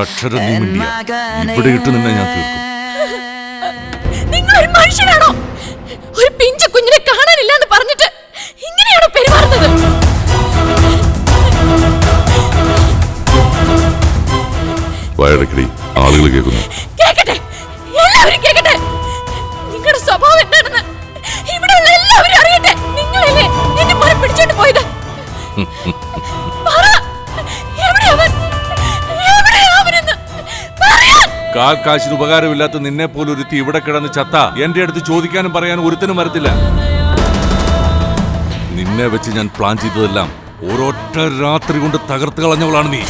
ഒരക്ഷരം നീ മിണ്ടിയ ഇവിടെ ഇട്ട് നിന്നെ ഞാൻ തീർക്കും. നിങ്ങൾ ഒരു മനുഷ്യനാണോ? ഒരു പിഞ്ചു കുഞ്ഞിനെ കാണാനില്ല എന്ന് പറഞ്ഞിട്ട് ഇങ്ങനെയാണോ പെരുമാറുന്നത്? വയടക്കടി ആളുകൾ കേൾക്കുന്നു. കേക്കട്ടെ, എല്ലാവരും കേക്കട്ടെ. നിങ്ങളുടെ സ്വഭാവം എന്താണെന്ന് ഇവിടെ എല്ലാവരും അറിയട്ടെ. നിങ്ങളല്ലേ എന്നെ മോനെ പിടിച്ചോണ്ട് പോയത്? കാൽ കാശിന് ഉപകാരമില്ലാത്ത നിന്നെ പോലെ ഒരുത്തി ഇവിടെ കിടന്ന് ചത്ത എന്റെ അടുത്ത് ചോദിക്കാനും പറയാനും ഒരുത്തനും വരത്തില്ല. നിന്നെ വെച്ച് ഞാൻ പ്ലാൻ ചെയ്തതെല്ലാം ഒരൊറ്റ രാത്രി കൊണ്ട് തകർത്ത് കളഞ്ഞവളാണ് നീ.